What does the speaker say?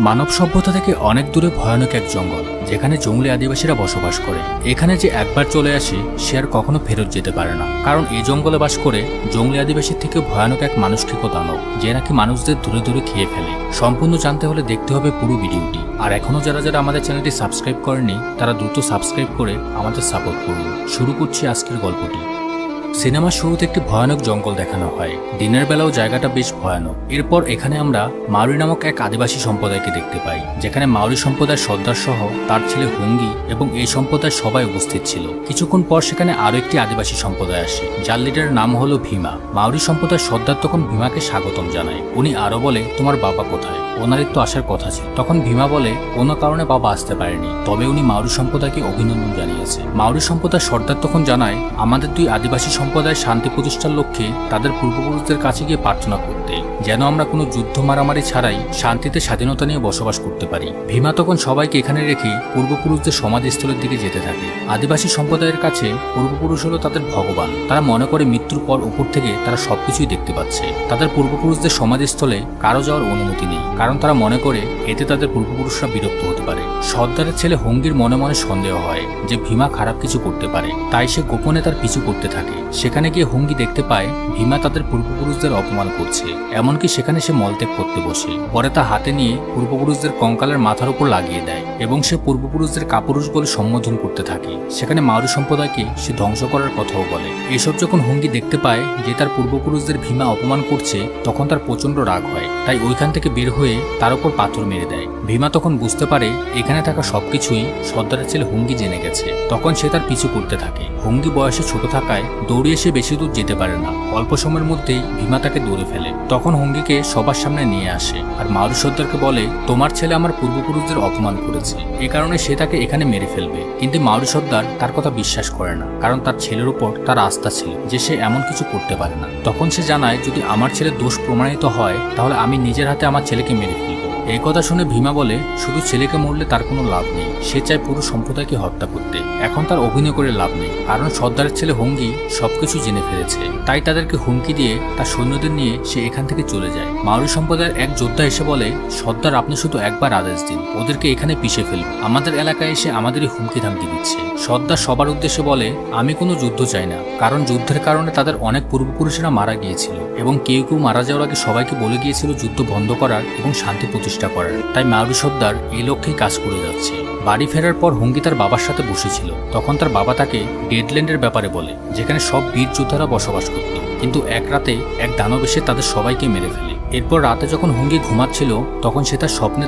মানব সভ্যতা থেকে অনেক দূরে ভয়ানক এক জঙ্গল, যেখানে জঙ্গলি আদিবাসীরা বসবাস করে। এখানে যে একবার চলে আসে সে আর কখনো ফেরত যেতে পারে না, কারণ এই জঙ্গলে বাস করে জঙ্গলি আদিবাসীর থেকে ভয়ানক এক মানুষটিকে দানব, যে নাকি মানুষদের দূরে দূরে খেয়ে ফেলে। সম্পূর্ণ জানতে হলে দেখতে হবে পুরো ভিডিওটি। আর এখনো যারা যারা আমাদের চ্যানেলটি সাবস্ক্রাইব করেনি তারা দ্রুত সাবস্ক্রাইব করে আমাদের সাপোর্ট করুন। শুরু করছি আজকের গল্পটি। সিনেমার শুরুতে একটি ভয়ানক জঙ্গল দেখানো হয়। দিনের বেলাও জায়গাটা বেশ ভয়ানক। এরপর এখানে আমরা মাউরি নামক এক আদিবাসী সম্প্রদায়কে দেখতে পাই, যেখানে মাউরি সম্প্রদায়ের সর্দার সহ তার ছেলে হুঙ্গি এবং এই সম্প্রদায়ের সবাই উপস্থিত ছিল। কিছুক্ষণ পর সেখানে আরো একটি আদিবাসী সম্প্রদায় আসে, যার লিডারের নাম হলো ভীমা। মাউরি সম্প্রদায়ের সর্দার তখন ভীমাকে স্বাগতম জানায়। উনি আরো বলে, তোমার বাবা কোথায়? ওনারই তো আসার কথা ছিল। তখন ভীমা বলে, কোনো কারণে বাবা আসতে পারেনি, তবে উনি মাউরি সম্প্রদায়কে অভিনন্দন জানিয়েছে। মাউরি সম্প্রদায়ের সর্দার তখন জানায়, আমাদের দুই আদিবাসী সম্প্রদায়ের শান্তি প্রতিষ্ঠার লক্ষ্যে তাদের পূর্বপুরুষদের কাছে গিয়ে প্রার্থনা করতে, যেন আমরা কোনো যুদ্ধ মারামারি ছাড়াই শান্তিতে স্বাধীনতা নিয়ে বসবাস করতে পারি। ভীমা তখন সবাইকে এখানে রেখে পূর্বপুরুষদের সমাধিস্থলের দিকে যেতে থাকে। আদিবাসী সম্প্রদায়ের কাছে পূর্বপুরুষ হলো তাদের ভগবান। তারা মনে করে মৃত্যুর পর উপর থেকে তারা সবকিছুই দেখতে পাচ্ছে। তাদের পূর্বপুরুষদের সমাধিস্থলে কারো যাওয়ার অনুমতি নেই, কারণ তারা মনে করে এতে তাদের পূর্বপুরুষরা বিরক্ত হতে পারে। সর্দারের ছেলে হুঙ্গির মনে মনে সন্দেহ হয় যে ভীমা খারাপ কিছু করতে পারে, তাই সে গোপনে তার পিছু করতে থাকে। সেখানে গিয়ে হুঙ্গি দেখতে পায় ভীমা তাদের পূর্বপুরুষদের অপমান করছে, এমনকি সেখানে সে মলত্যাগ করতে বসে। পরে তা হাতে নিয়ে পূর্বপুরুষদের কঙ্কালের মাথার উপর লাগিয়ে দেয় এবং সে পূর্বপুরুষদের কাপুরুষ বলে সম্বোধন করতে থাকে। সেখানে মাউরি সম্প্রদায়কে সে ধ্বংস করার কথাও বলে। এসব যখন হুঙ্গি দেখতে পায় যে তার পূর্বপুরুষদের ভীমা অপমান করছে, তখন তার প্রচন্ড রাগ হয়। তাই ওইখান থেকে বের হয়ে তার উপর পাথর মেরে দেয়। ভীমা তখন বুঝতে পারে এখানে থাকা সবকিছুই সর্দারের ছেলে হুঙ্গি জেনে গেছে। তখন সে তার পিছু করতে থাকে। হুঙ্গি বয়সে ছোট থাকায় দৌড়িয়ে সে বেশি দূর যেতে পারে না। অল্প সময়ের মধ্যেই ভীমা তাকে দৌড়ে ফেলে। তখন হুঙ্গিকে সবার সামনে নিয়ে আসে আর মাউরি সর্দারকে বলে, তোমার ছেলে আমার পূর্বপুরুষদের অপমান করেছে, এ কারণে সে তাকে এখানে মেরে ফেলবে। কিন্তু মাউরি সর্দার তার কথা বিশ্বাস করে না, কারণ তার ছেলের উপর তার আস্থা ছিল যে সে এমন কিছু করতে পারে না। তখন সে জানায়, যদি আমার ছেলের দোষ প্রমাণিত হয় তাহলে আমি নিজের হাতে আমার ছেলেকে মেরে ফেলব। এই কথা শুনে ভীমা বলে, শুধু ছেলেকে মরলে তার কোনো লাভ নেই, সে চায় পুরো সম্প্রদায়কে হত্যা করতে। এখন তার অভিনয় করে লাভ নেই, কারণ সর্দারের ছেলে হুঙ্গি সবকিছু জেনে ফেলেছে। তাই তাদেরকে হুমকি দিয়ে তার সৈন্যদের নিয়ে সে এখান থেকে চলে যায়। মাউরি সম্প্রদায়ের এক যোদ্ধা এসে বলে, সর্দার আপনি শুধু একবার আদেশ দিন, ওদেরকে এখানে পিষে ফেলব। আমাদের এলাকায় এসে আমাদেরই হুমকি ধামকি দিচ্ছে। সর্দার সবার উদ্দেশ্যে বলে, আমি কোনো যুদ্ধ চাই না, কারণ যুদ্ধের কারণে তাদের অনেক পূর্বপুরুষেরা মারা গিয়েছিল এবং কেউ কেউ মারা যাওয়ার আগে সবাইকে বলে গিয়েছিল যুদ্ধ বন্ধ করার এবং শান্তি প্রতিষ্ঠা করার। তাই মাউরি সর্দার এই লক্ষ্যেই কাজ করে যাচ্ছে। বাড়ি ফেরার পর হুঙ্গি তার বাবার সাথে বসেছিল। তখন তার বাবা তাকে ডেডল্যান্ডের ব্যাপারে বলে, যেখানে সব বীর যোদ্ধারা বসবাস করত, কিন্তু এক রাতে এক দানব এসে তাদের সবাইকে মেরে ফেলে। এরপর রাতে যখন হুঙ্গি ঘুমাচ্ছিল তখন সে তার স্বপ্নে